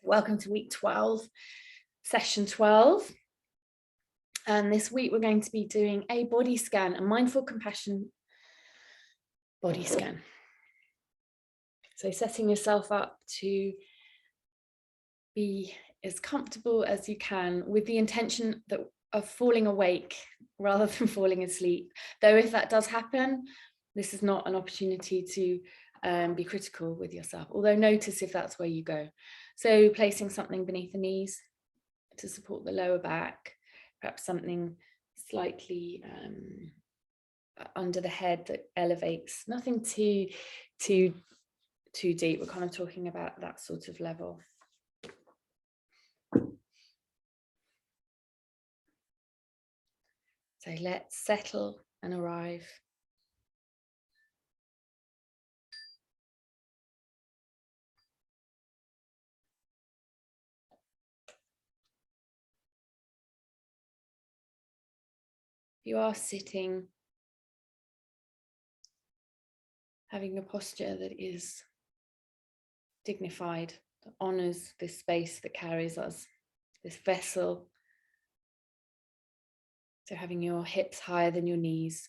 Welcome to week 12, session 12. And this week we're going to be doing a body scan, a mindful compassion body scan. So setting yourself up to be as comfortable as you can with the intention of falling awake rather than falling asleep. Though if that does happen, this is not an opportunity to be critical with yourself, although notice if that's where you go. So placing something beneath the knees to support the lower back, perhaps something slightly under the head that elevates, nothing too deep. We're kind of talking about that sort of level. So let's settle and arrive. You are sitting, having a posture that is dignified, that honors this space that carries us, this vessel. So having your hips higher than your knees,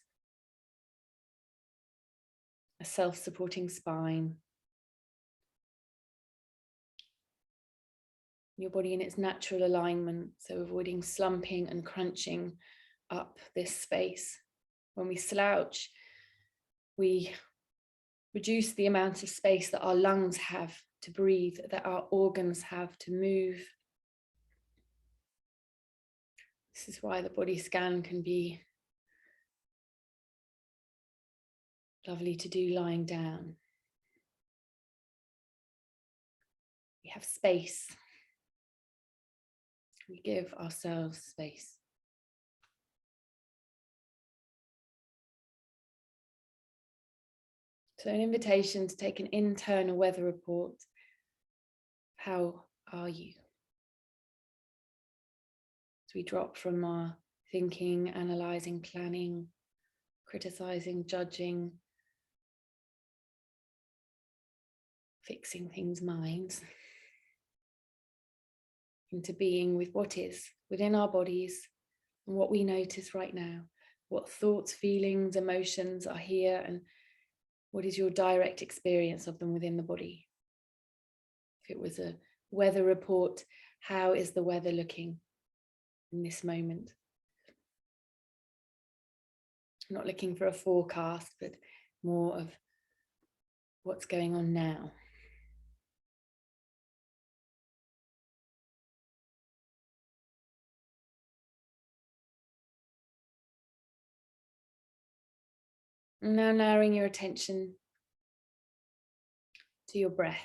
a self-supporting spine, your body in its natural alignment, so avoiding slumping and crunching up this space. When we slouch, we reduce the amount of space that our lungs have to breathe, that our organs have to move. This is why the body scan can be lovely to do lying down. We have space. We give ourselves space. So an invitation to take an internal weather report. How are you? As we drop from our thinking, analysing, planning, criticising, judging, fixing things minds, into being with what is within our bodies and what we notice right now, what thoughts, feelings, emotions are here, and what is your direct experience of them within the body. If it was a weather report, how is the weather looking in this moment? I'm not looking for a forecast, but more of what's going on now. And now narrowing your attention to your breath.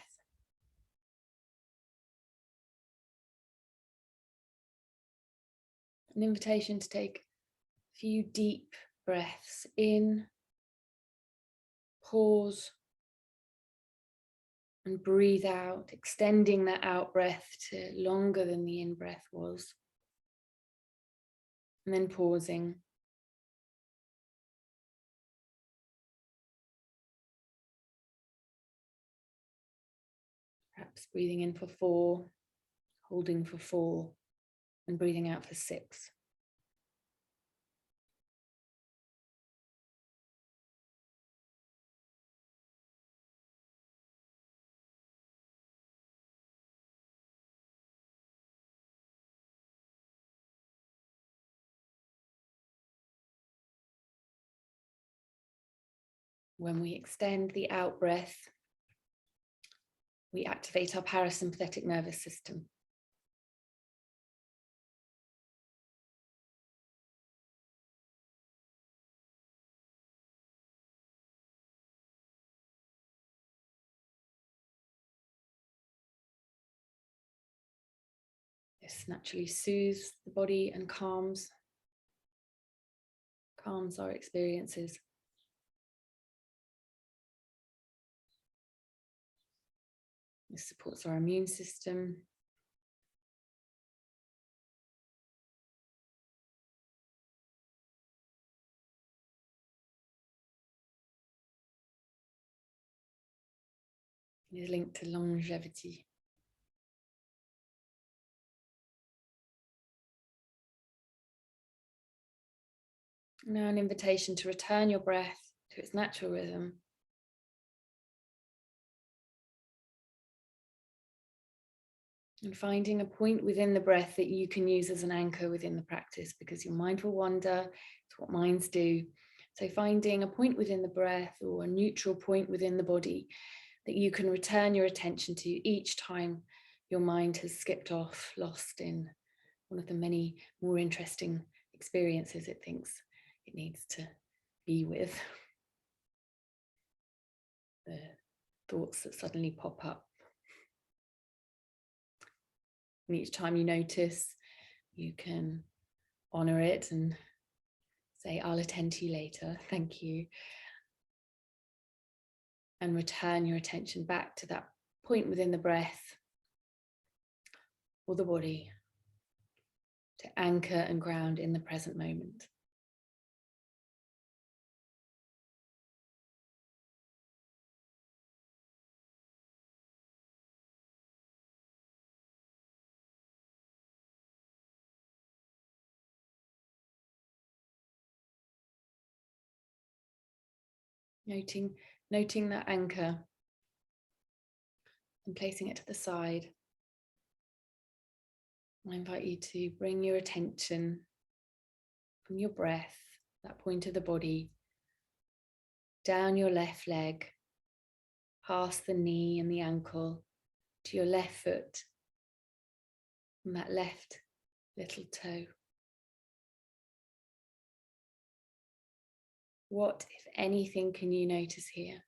An invitation to take a few deep breaths in, pause, and breathe out, extending that out breath to longer than the in breath was. And then pausing. Perhaps breathing in for 4, holding for 4, and breathing out for 6. When we extend the out breath, we activate our parasympathetic nervous system. This naturally soothes the body and calms our experiences. This supports our immune system. It is linked to longevity. Now an invitation to return your breath to its natural rhythm. And finding a point within the breath that you can use as an anchor within the practice, because your mind will wander. It's what minds do. So finding a point within the breath or a neutral point within the body that you can return your attention to each time your mind has skipped off, lost in one of the many more interesting experiences it thinks it needs to be with. The thoughts that suddenly pop up. And each time you notice, you can honor it and say, I'll attend to you later, thank you. And return your attention back to that point within the breath or the body to anchor and ground in the present moment. Noting that anchor and placing it to the side. I invite you to bring your attention from your breath, that point of the body, down your left leg, past the knee and the ankle, to your left foot, and that left little toe. What, if anything, can you notice here?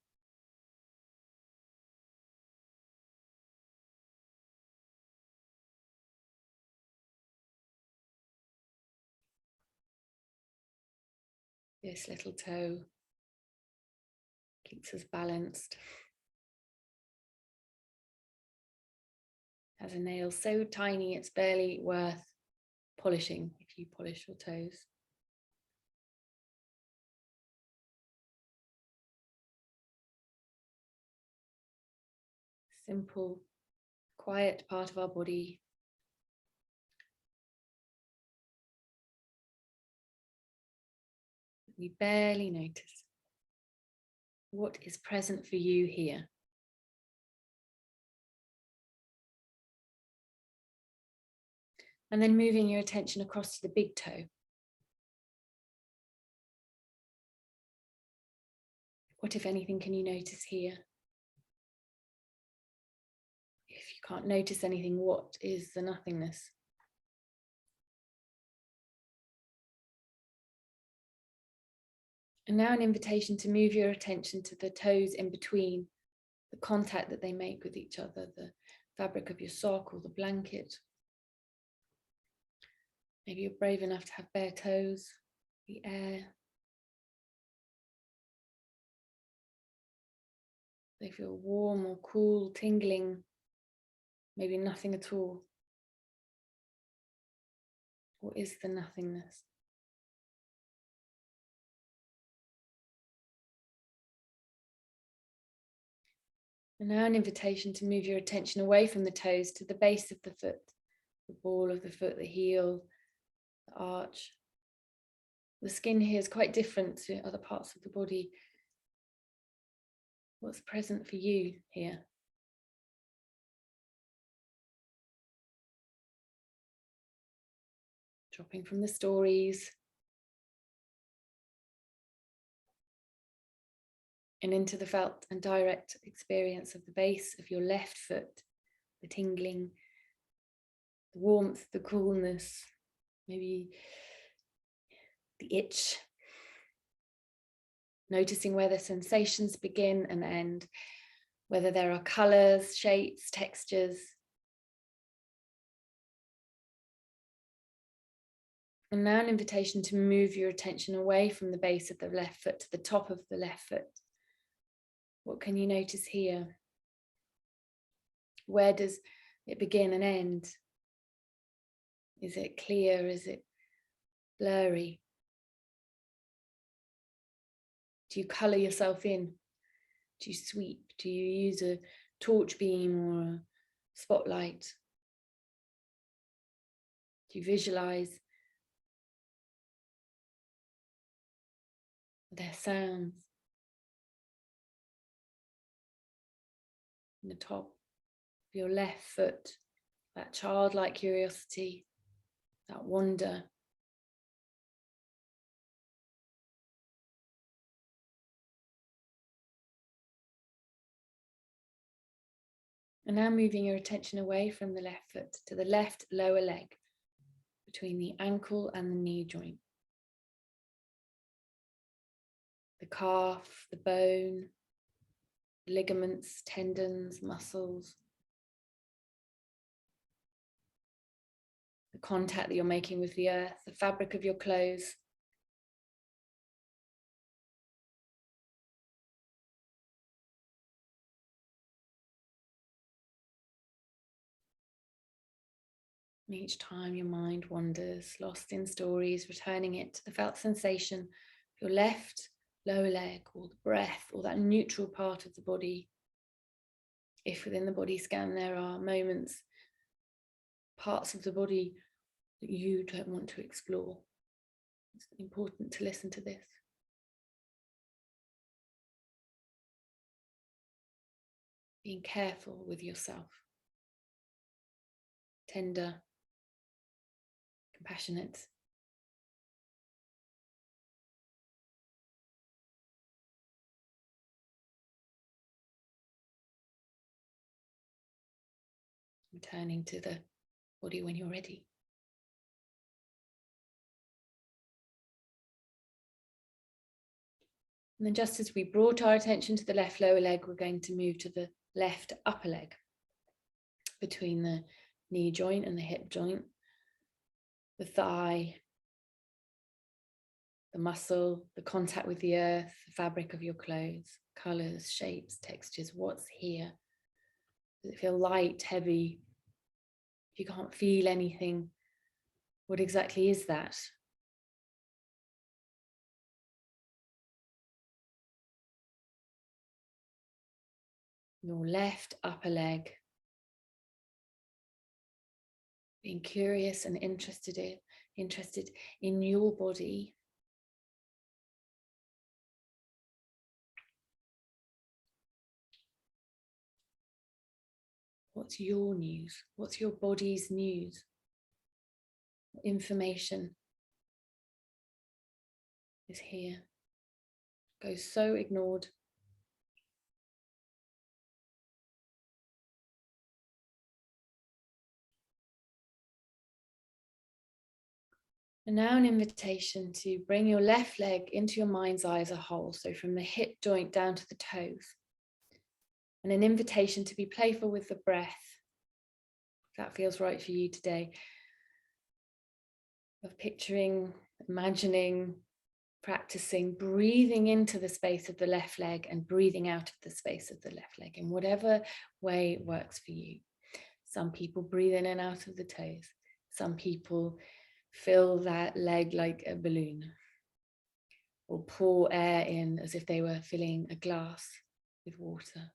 This little toe keeps us balanced. Has a nail so tiny it's barely worth polishing if you polish your toes. Simple, quiet part of our body. We barely notice. What is present for you here? And then moving your attention across to the big toe. What, if anything, can you notice here? If you can't notice anything, what is the nothingness? And now an invitation to move your attention to the toes in between, the contact that they make with each other, the fabric of your sock or the blanket. Maybe you're brave enough to have bare toes, the air. They feel warm or cool, tingling, maybe nothing at all. What is the nothingness? And now an invitation to move your attention away from the toes to the base of the foot, the ball of the foot, the heel, the arch. The skin here is quite different to other parts of the body. What's present for you here? Dropping from the stories and into the felt and direct experience of the base of your left foot, the tingling, the warmth, the coolness, maybe the itch. Noticing where the sensations begin and end, whether there are colors, shapes, textures. And now an invitation to move your attention away from the base of the left foot to the top of the left foot. What can you notice here? Where does it begin and end? Is it clear? Is it blurry? Do you color yourself in? Do you sweep? Do you use a torch beam or a spotlight? Do you visualize their sounds. In the top of your left foot, that childlike curiosity, that wonder. And now moving your attention away from the left foot to the left lower leg, between the ankle and the knee joint. The calf, the bone, ligaments, tendons, muscles. The contact that you're making with the earth, the fabric of your clothes. And each time your mind wanders, lost in stories, returning it to the felt sensation of your left lower leg, or the breath, or that neutral part of the body. If within the body scan there are moments, parts of the body that you don't want to explore, it's important to listen to this. Being careful with yourself. Tender, compassionate. Returning to the body when you're ready. And then just as we brought our attention to the left lower leg, we're going to move to the left upper leg, between the knee joint and the hip joint, the thigh, the muscle, the contact with the earth, the fabric of your clothes, colors, shapes, textures, what's here? Does it feel light, heavy? If you can't feel anything, what exactly is that? Your left upper leg. Being curious and interested in your body. What's your news? What's your body's news? What information is here? Goes so ignored. And now an invitation to bring your left leg into your mind's eye as a whole. So from the hip joint down to the toes. And an invitation to be playful with the breath. If that feels right for you today. Of picturing, imagining, practicing, breathing into the space of the left leg and breathing out of the space of the left leg in whatever way works for you. Some people breathe in and out of the toes. Some people fill that leg like a balloon, or pour air in as if they were filling a glass with water.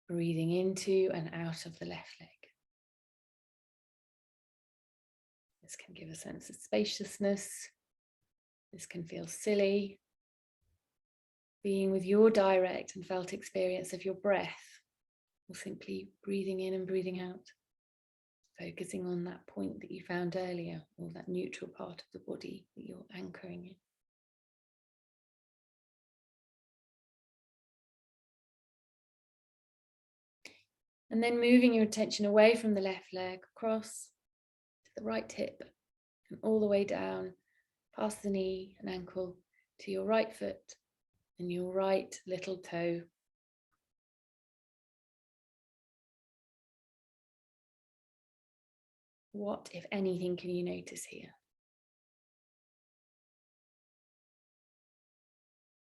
Breathing into and out of the left leg. This can give a sense of spaciousness. This can feel silly. Being with your direct and felt experience of your breath, or simply breathing in and breathing out. Focusing on that point that you found earlier, or that neutral part of the body that you're anchoring in. And then moving your attention away from the left leg, across to the right hip, and all the way down, past the knee and ankle, to your right foot and your right little toe. What, if anything, can you notice here?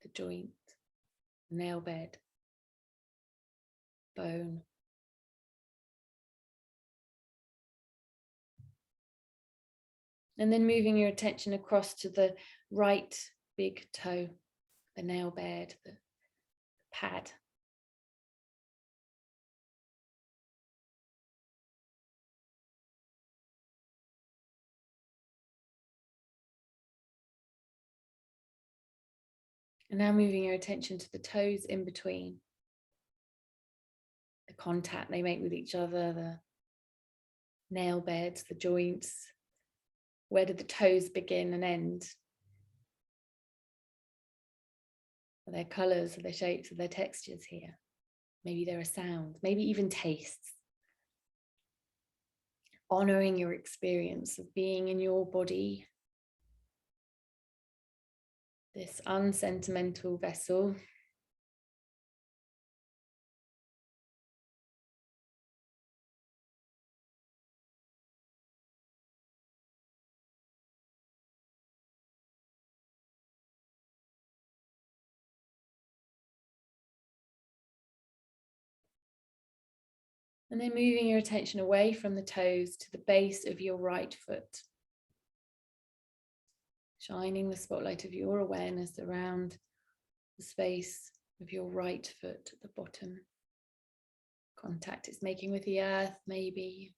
The joint, nail bed, bone. And then moving your attention across to the right big toe, the nail bed, the pad. And now moving your attention to the toes in between, the contact they make with each other, the nail beds, the joints. Where do the toes begin and end? Are there colours, are there shapes, are there textures here? Maybe there are sounds, maybe even tastes. Honouring your experience of being in your body, this unsentimental vessel. And then moving your attention away from the toes to the base of your right foot. Shining the spotlight of your awareness around the space of your right foot at the bottom. Contact it's making with the earth, maybe.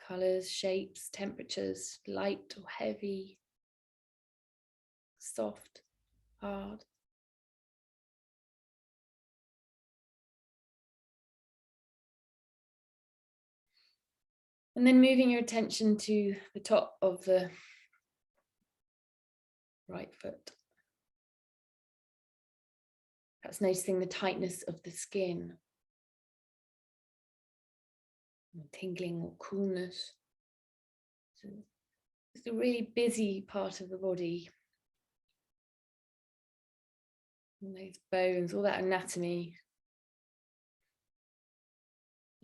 Colours, shapes, temperatures, light or heavy, soft, hard. And then moving your attention to the top of the right foot. Perhaps noticing the tightness of the skin, tingling or coolness. So it's a really busy part of the body. And those bones, all that anatomy,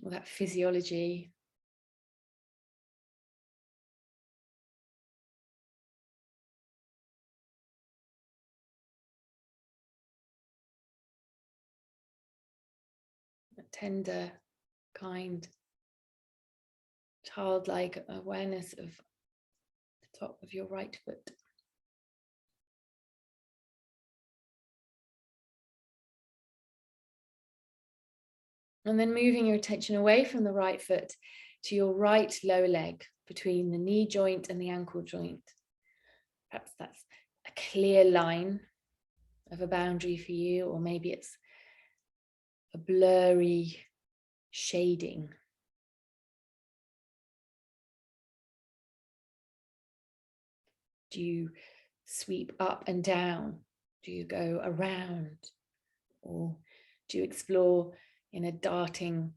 all that physiology. A tender, kind, childlike awareness of the top of your right foot. And then moving your attention away from the right foot to your right lower leg, between the knee joint and the ankle joint. Perhaps that's a clear line of a boundary for you, or maybe it's a blurry shading. Do you sweep up and down? Do you go around? Or do you explore in a darting,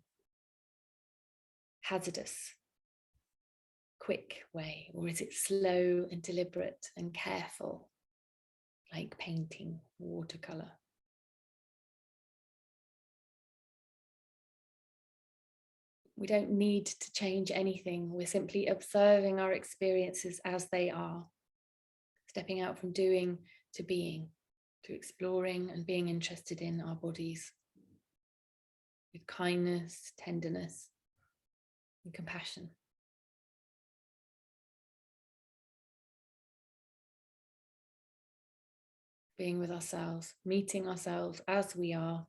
hazardous, quick way? Or is it slow and deliberate and careful, like painting, watercolor? We don't need to change anything. We're simply observing our experiences as they are, stepping out from doing to being, to exploring and being interested in our bodies with kindness, tenderness, and compassion. Being with ourselves, meeting ourselves as we are.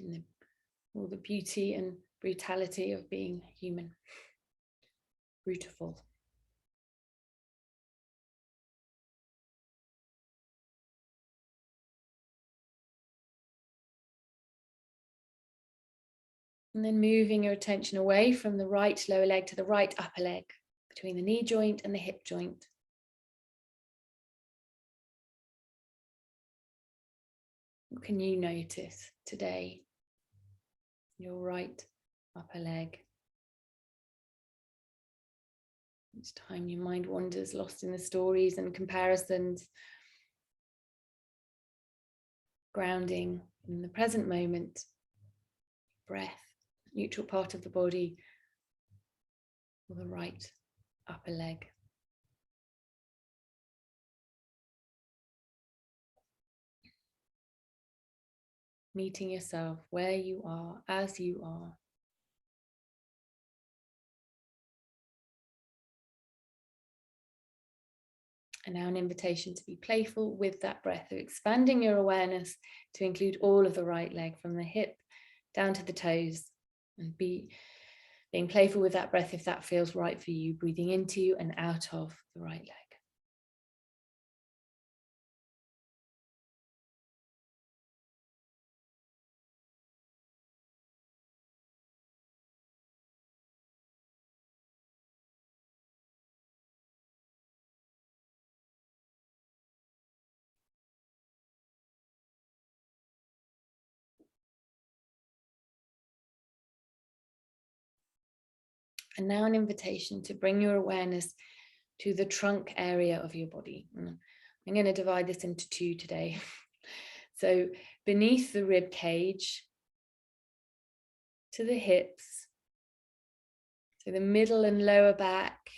In all the beauty and brutality of being human. Beautiful. And then moving your attention away from the right lower leg to the right upper leg, between the knee joint and the hip joint. What can you notice today? Your right upper leg. Each time your mind wanders, lost in the stories and comparisons, grounding in the present moment, breath, neutral part of the body, or the right upper leg. Meeting yourself where you are, as you are. And now an invitation to be playful with that breath, of expanding your awareness to include all of the right leg, from the hip down to the toes, and be Being playful with that breath if that feels right for you, breathing into and out of the right leg. And now an invitation to bring your awareness to the trunk area of your body. I'm going to divide this into two today. So beneath the rib cage, to the hips, so the middle and lower back,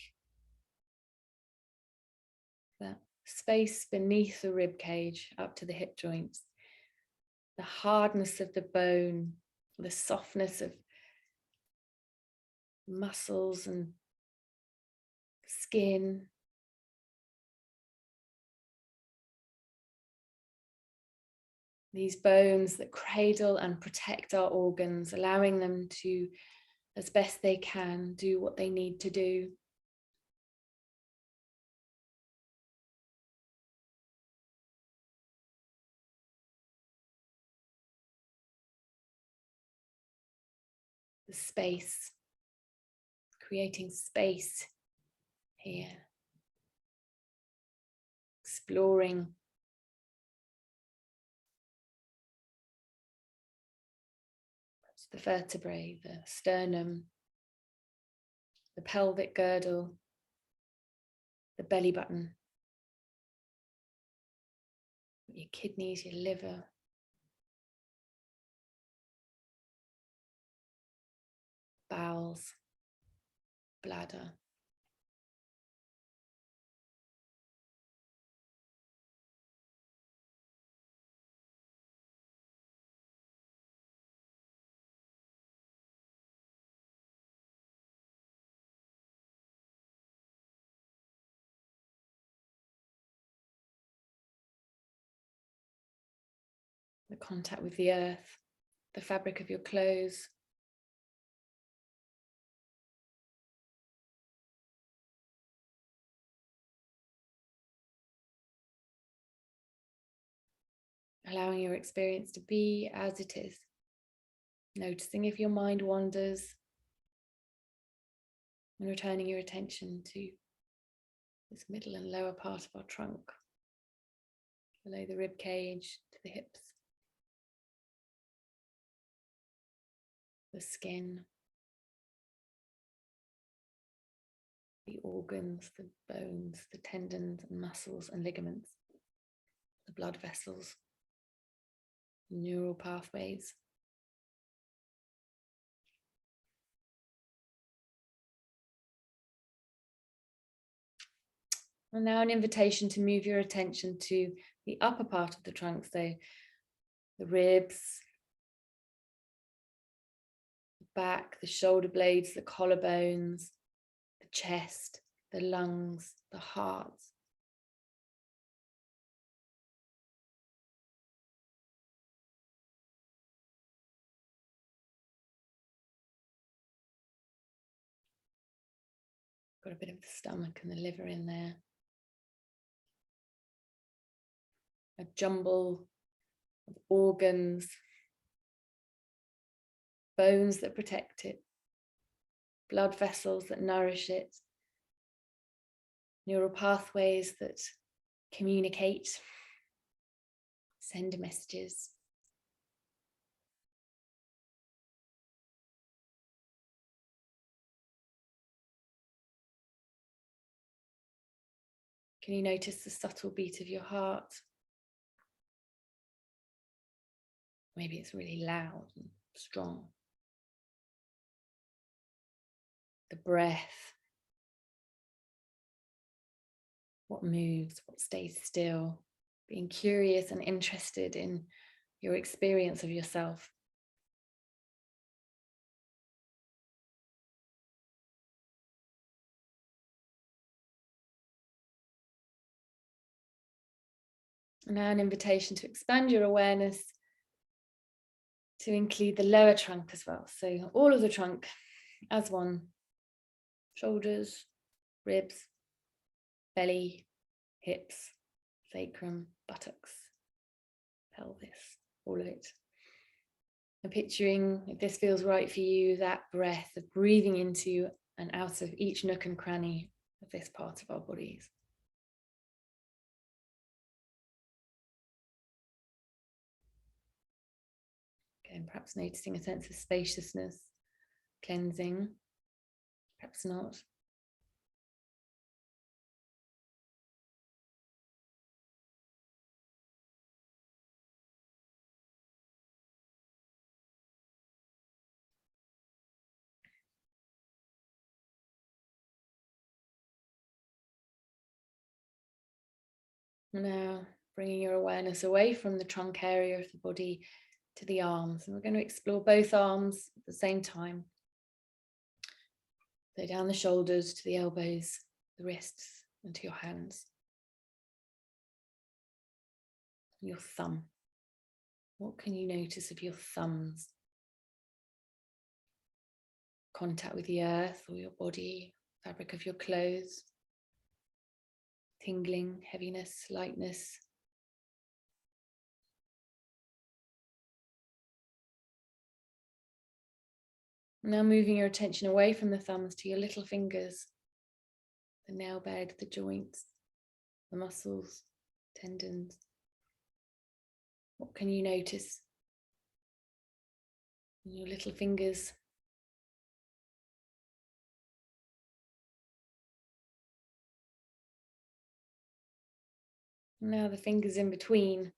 that space beneath the rib cage up to the hip joints, the hardness of the bone, the softness of muscles and skin. These bones that cradle and protect our organs, allowing them to, as best they can, do what they need to do. The space, creating space here, exploring the vertebrae, the sternum, the pelvic girdle, the belly button, your kidneys, your liver, bowels, bladder. The contact with the earth, the fabric of your clothes. Allowing your experience to be as it is. Noticing if your mind wanders and returning your attention to this middle and lower part of our trunk, below the rib cage to the hips, the skin, the organs, the bones, the tendons and muscles and ligaments, the blood vessels, neural pathways. And now an invitation to move your attention to the upper part of the trunk, so the ribs, the back, the shoulder blades, the collarbones, the chest, the lungs, the heart. Got a bit of the stomach and the liver in there. A jumble of organs, bones that protect it, blood vessels that nourish it, neural pathways that communicate, send messages. Can you notice the subtle beat of your heart? Maybe it's really loud and strong. The breath. What moves, what stays still. Being curious and interested in your experience of yourself. And now an invitation to expand your awareness to include the lower trunk as well. So all of the trunk, as one. Shoulders, ribs, belly, hips, sacrum, buttocks, pelvis, all of it. And picturing, if this feels right for you, that breath of breathing into and out of each nook and cranny of this part of our bodies. Again, perhaps noticing a sense of spaciousness, cleansing, perhaps not. Now, bringing your awareness away from the trunk area of the body to the arms. And we're going to explore both arms at the same time. So down the shoulders to the elbows, the wrists, and to your hands. Your thumb. What can you notice of your thumbs? Contact with the earth or your body, fabric of your clothes. Tingling, heaviness, lightness. Now moving your attention away from the thumbs to your little fingers, the nail bed, the joints, the muscles, tendons. What can you notice in your little fingers? Now the fingers in between.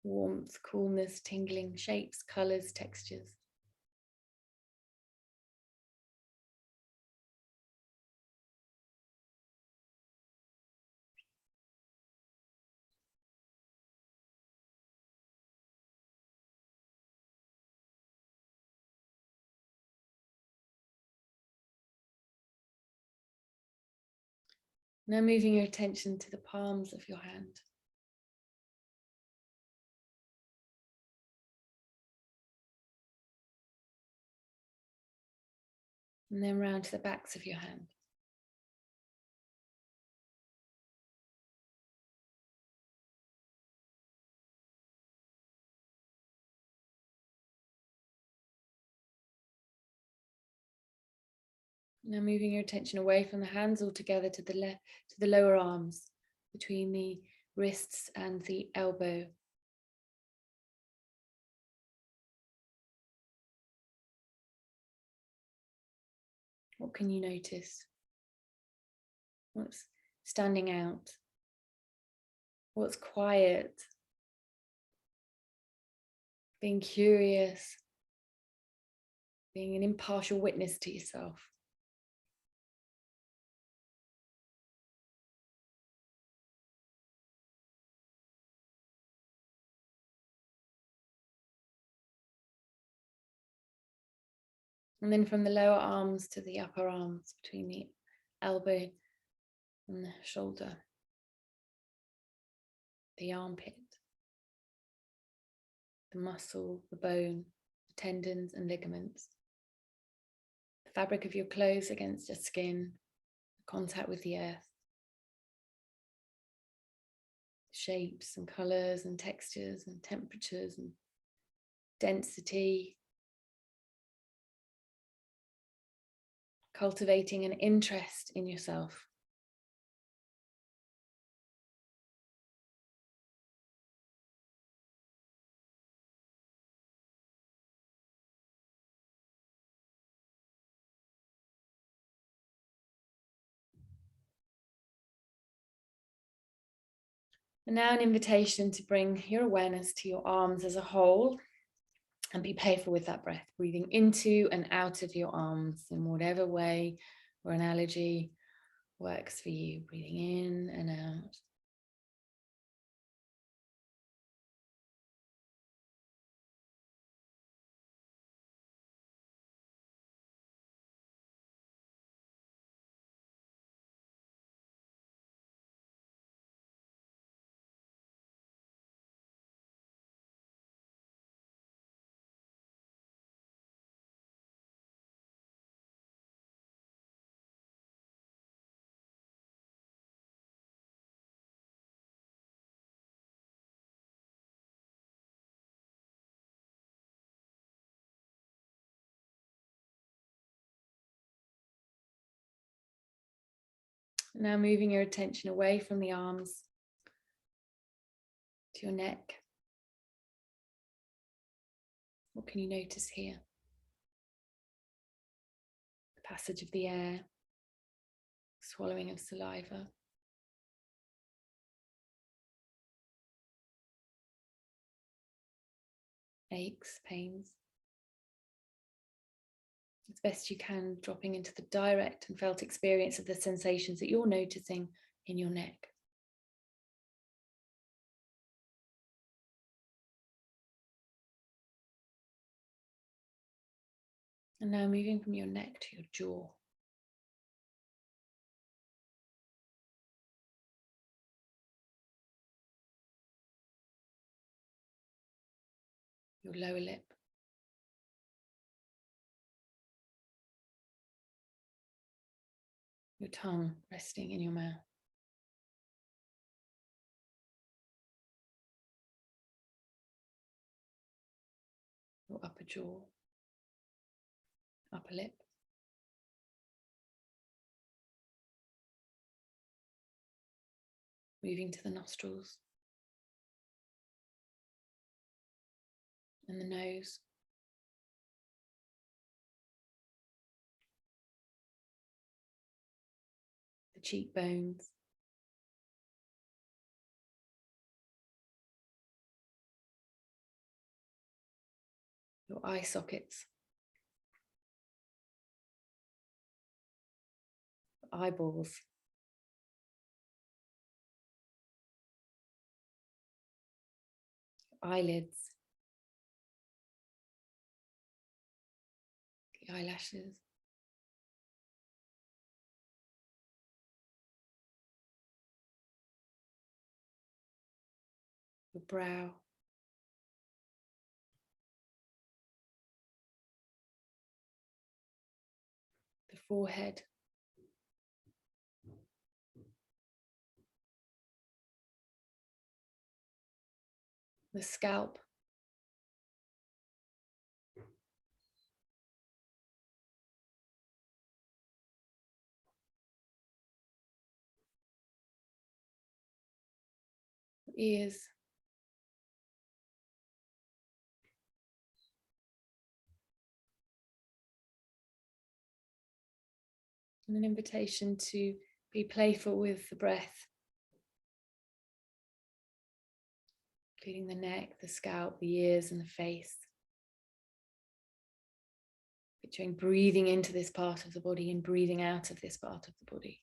Warmth, coolness, tingling, shapes, colours, textures. Now moving your attention to the palms of your hand. And then round to the backs of your hand. Now moving your attention away from the hands altogether to the lower arms, between the wrists and the elbow. What can you notice? What's standing out? What's quiet? Being curious, being an impartial witness to yourself. And then from the lower arms to the upper arms, between the elbow and the shoulder, the armpit, the muscle, the bone, the tendons and ligaments, the fabric of your clothes against your skin, contact with the earth, shapes and colours and textures and temperatures and density. Cultivating an interest in yourself. And now an invitation to bring your awareness to your arms as a whole and be playful with that breath, breathing into and out of your arms in whatever way or analogy works for you, breathing in and out. Now moving your attention away from the arms to your neck. What can you notice here? The passage of the air, swallowing of saliva. Aches, pains. As best you can, dropping into the direct and felt experience of the sensations that you're noticing in your neck. And now moving from your neck to your jaw. Your lower lip. Your tongue resting in your mouth. Your upper jaw. Upper lip. Moving to the nostrils. And the nose. The cheekbones. Your eye sockets. Eyeballs. Eyelids. The eyelashes. Your brow. The forehead. The scalp. Ears. And an invitation to be playful with the breath, including the neck, the scalp, the ears, and the face. Picturing breathing into this part of the body and breathing out of this part of the body.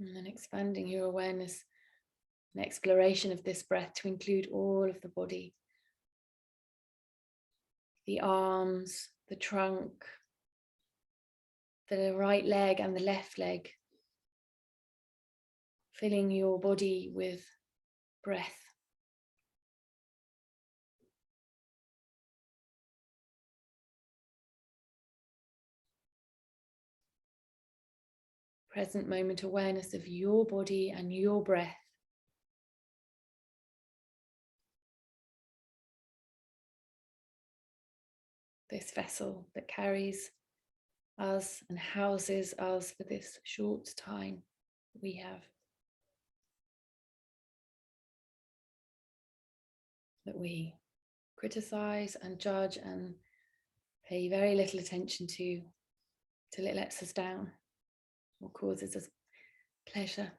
And then expanding your awareness and exploration of this breath to include all of the body. The arms, the trunk, the right leg and the left leg. Filling your body with breath. Present moment awareness of your body and your breath. This vessel that carries us and houses us for this short time we have. That we criticize and judge and pay very little attention to till it lets us down or causes us pleasure.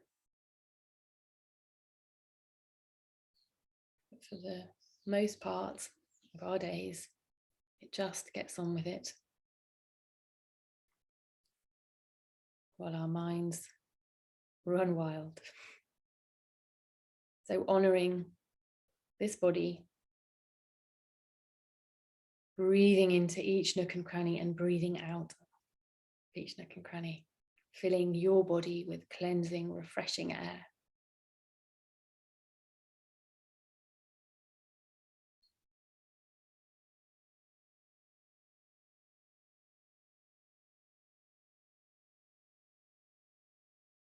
But for the most part of our days, it just gets on with it. While our minds run wild. So honoring this body, breathing into each nook and cranny and breathing out each nook and cranny, filling your body with cleansing, refreshing air.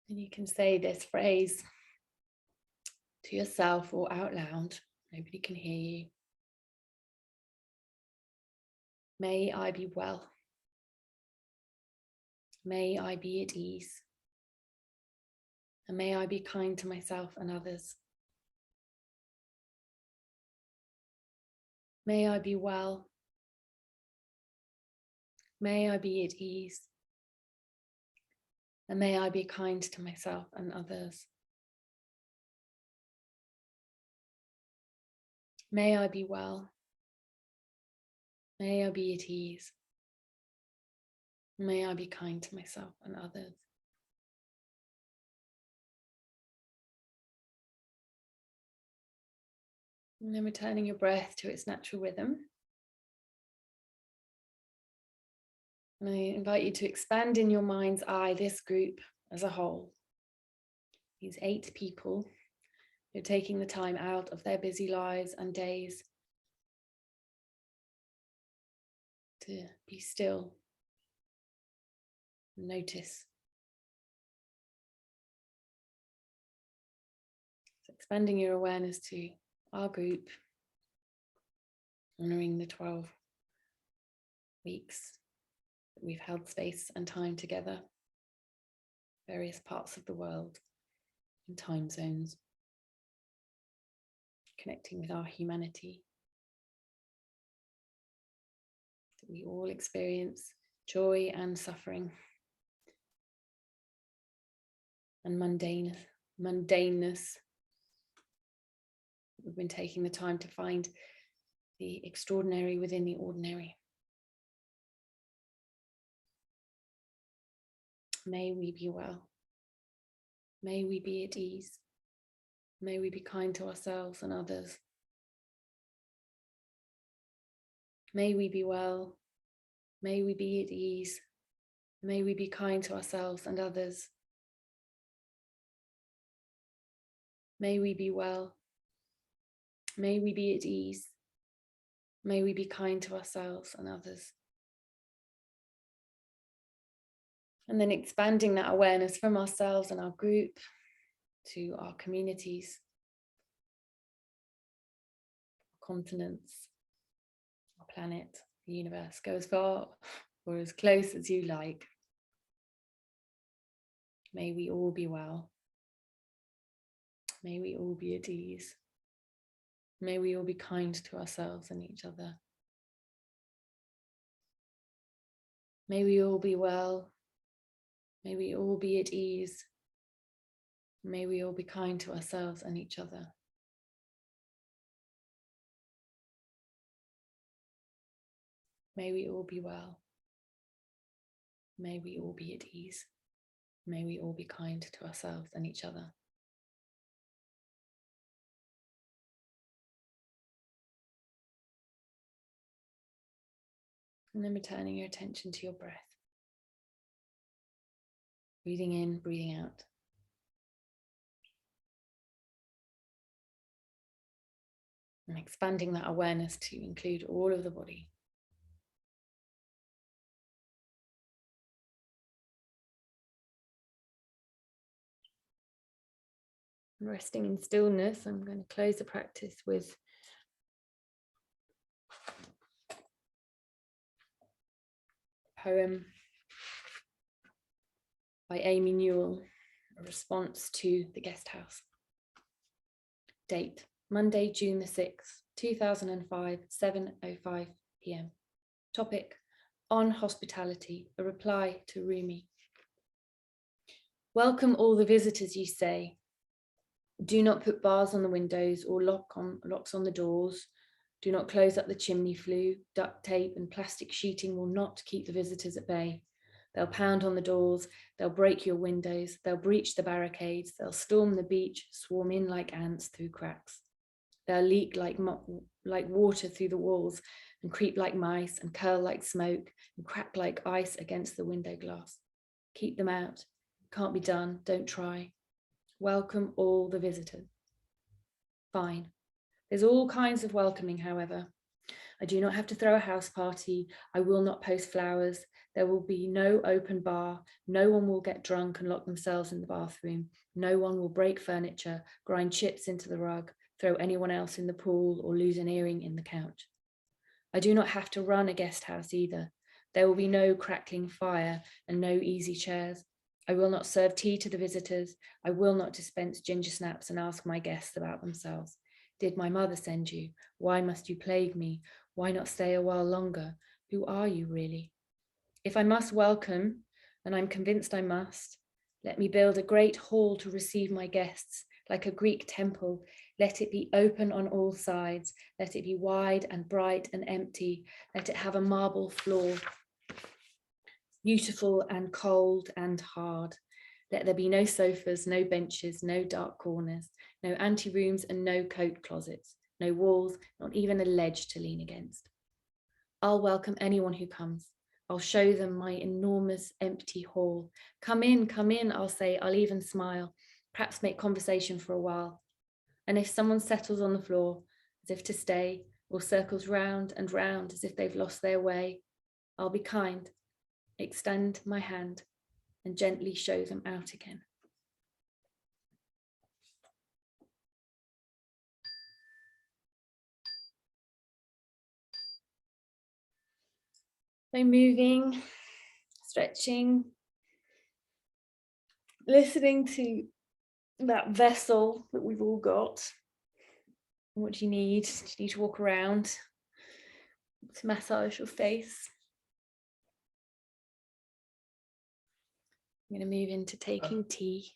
And you can say this phrase to yourself or out loud. Nobody can hear you. May I be well. May I be at ease. And may I be kind to myself and others. May I be well. May I be at ease. And may I be kind to myself and others. May I be well. May I be at ease. May I be kind to myself and others. And then returning your breath to its natural rhythm. And I invite you to expand in your mind's eye this group as a whole. These 8 people who are taking the time out of their busy lives and days to be still, notice. So expanding your awareness to our group, honoring the 12 weeks that we've held space and time together, various parts of the world and time zones, connecting with our humanity. That we all experience joy and suffering and mundaneness. We've been taking the time to find the extraordinary within the ordinary. May we be well. May we be at ease. May we be kind to ourselves and others. May we be well. May we be at ease. May we be kind to ourselves and others. May we be well. May we be at ease. May we be kind to ourselves and others. And then expanding that awareness from ourselves and our group to our communities, our continents, our planet, the universe. Go as far or as close as you like. May we all be well. May we all be at ease. May we all be kind to ourselves and each other. May we all be well. May we all be at ease. May we all be kind to ourselves and each other. May we all be well. May we all be at ease. May we all be kind to ourselves and each other. And then returning your attention to your breath. Breathing in, breathing out. And expanding that awareness to include all of the body. And resting in stillness, I'm going to close the practice with a poem by Amy Newell, a response to The Guest House. Date, Monday, June the 6th, 2005, 7:05 p.m. Topic, on hospitality, a reply to Rumi. Welcome all the visitors, you say. Do not put bars on the windows or locks on the doors. Do not close up the chimney flue. Duct tape and plastic sheeting will not keep the visitors at bay. They'll pound on the doors, they'll break your windows, they'll breach the barricades, they'll storm the beach, swarm in like ants through cracks. They'll leak like water through the walls and creep like mice and curl like smoke and crack like ice against the window glass. Keep them out. Can't be done, don't try. Welcome all the visitors. Fine. There's all kinds of welcoming, however. I do not have to throw a house party. I will not post flowers. There will be no open bar. No one will get drunk and lock themselves in the bathroom. No one will break furniture, grind chips into the rug, throw anyone else in the pool, or lose an earring in the couch. I do not have to run a guest house either. There will be no crackling fire and no easy chairs. I will not serve tea to the visitors. I will not dispense ginger snaps and ask my guests about themselves. Did my mother send you? Why must you plague me? Why not stay a while longer? Who are you really? If I must welcome, and I'm convinced I must, let me build a great hall to receive my guests, like a Greek temple. Let it be open on all sides. Let it be wide and bright and empty. Let it have a marble floor, beautiful and cold and hard. Let there be no sofas, no benches, no dark corners, no anterooms and no coat closets, no walls, not even a ledge to lean against. I'll welcome anyone who comes. I'll show them my enormous empty hall. Come in, I'll say. I'll even smile, perhaps make conversation for a while. And if someone settles on the floor, as if to stay, or circles round and round as if they've lost their way, I'll be kind, extend my hand, and gently show them out again. So moving, stretching, listening to that vessel that we've all got. What you need to walk around to massage your face. I'm going to move into taking tea.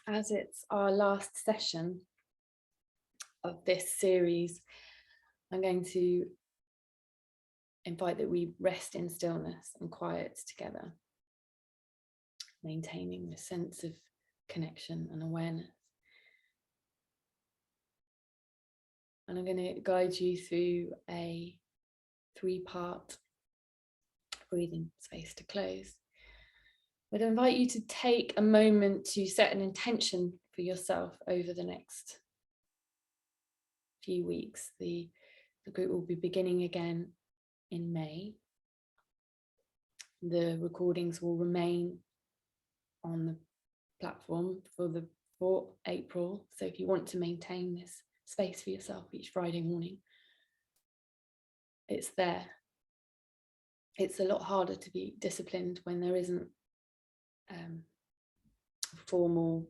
as it's our last session of this series, I'm going to invite that we rest in stillness and quiet together, maintaining the sense of connection and awareness. And I'm going to guide you through a 3-part breathing space to close. But I invite you to take a moment to set an intention for yourself over the next few weeks. The group will be beginning again in May. The recordings will remain on the platform for April. So if you want to maintain this space for yourself each Friday morning, it's there. It's a lot harder to be disciplined when there isn't a formal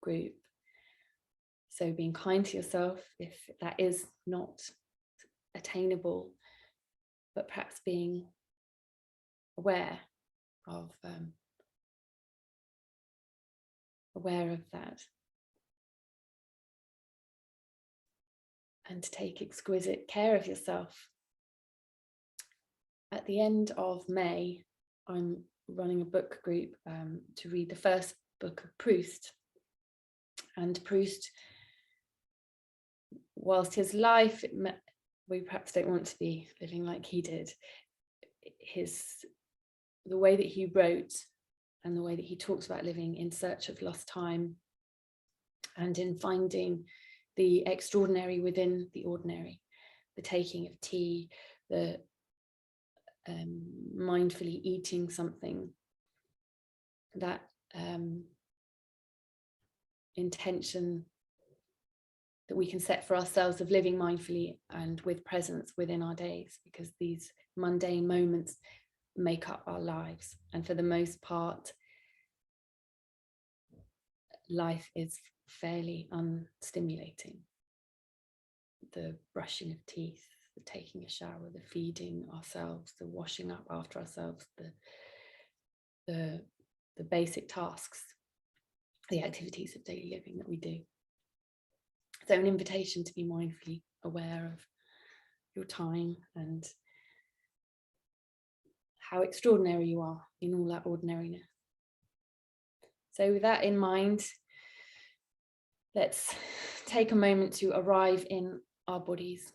group. So being kind to yourself if that is not attainable, but perhaps being aware of that, and to take exquisite care of yourself. At the end of May, I'm running a book group to read the first book of Proust. And Proust, whilst his life, we perhaps don't want to be living like he did, the way that he wrote and the way that he talks about living in search of lost time and in finding the extraordinary within the ordinary, the taking of tea, the mindfully eating something, that intention that we can set for ourselves of living mindfully and with presence within our days, because these mundane moments make up our lives. And for the most part, life is fairly unstimulating. The brushing of teeth, the taking a shower, the feeding ourselves, the washing up after ourselves, the basic tasks, the activities of daily living that we do. So an invitation to be mindfully aware of your time and how extraordinary you are in all that ordinariness. So with that in mind, let's take a moment to arrive in our bodies.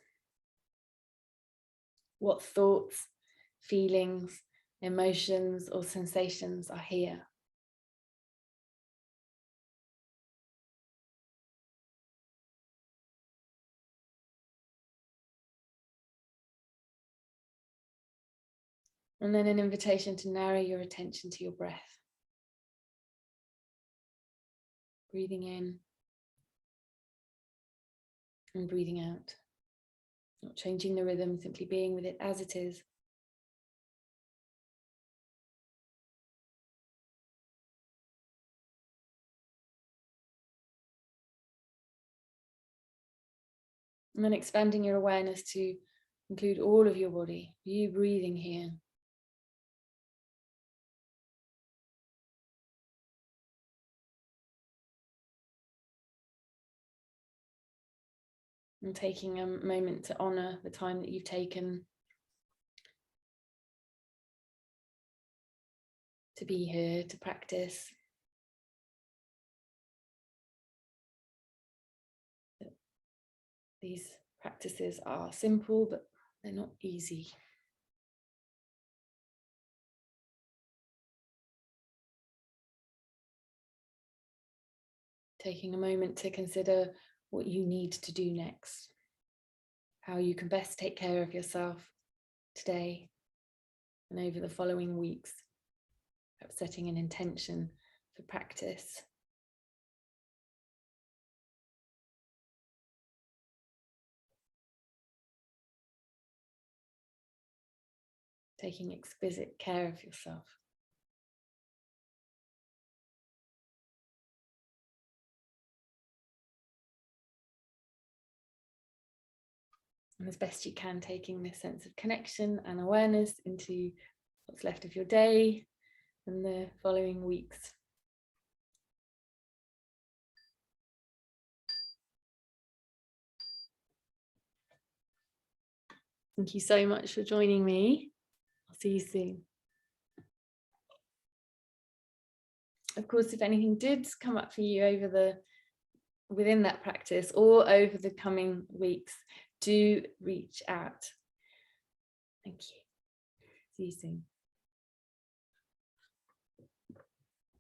What thoughts, feelings, emotions, or sensations are here? And then an invitation to narrow your attention to your breath. Breathing in and breathing out. Not changing the rhythm, simply being with it as it is. And then expanding your awareness to include all of your body, you breathing here. And taking a moment to honor the time that you've taken to be here, to practice. These practices are simple, but they're not easy. Taking a moment to consider what you need to do next, how you can best take care of yourself today and over the following weeks, perhaps setting an intention for practice. Taking exquisite care of yourself. And as best you can, taking this sense of connection and awareness into what's left of your day and the following weeks. Thank you so much for joining me. I'll see you soon. Of course, if anything did come up for you within that practice or over the coming weeks, do reach out. Thank you. See you soon.